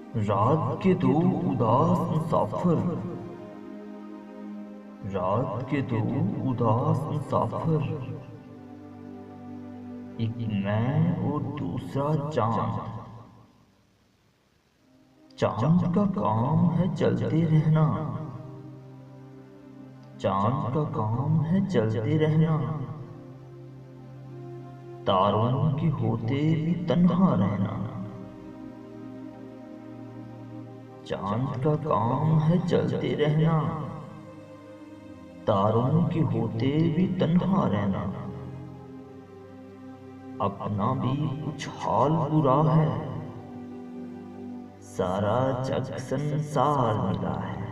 रात के दो उदास मुसाफिर, रात के दो उदास मुसाफिर, एक मैं और दूसरा चांद। चांद का काम है चलते रहना, चांद का काम है चलते रहना, तारों के होते भी तन्हा रहना। चांद का काम है चलते रहना, तारों के होते भी तन्हा रहना। अपना भी कुछ हाल बुरा है, सारा जग संसार मिला है।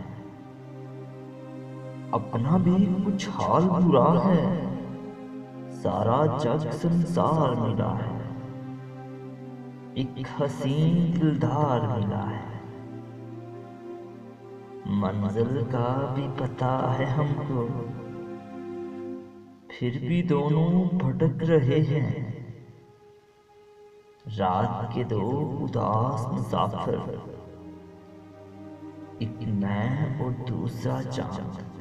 अपना भी कुछ हाल बुरा है, सारा जग संसार मिला है। एक हसीन दिलदार मिला है, मंजिल का भी पता है हमको, फिर भी दोनों भटक रहे हैं। रात के दो उदास मुसाफिर, एक मैं और दूसरा चांद।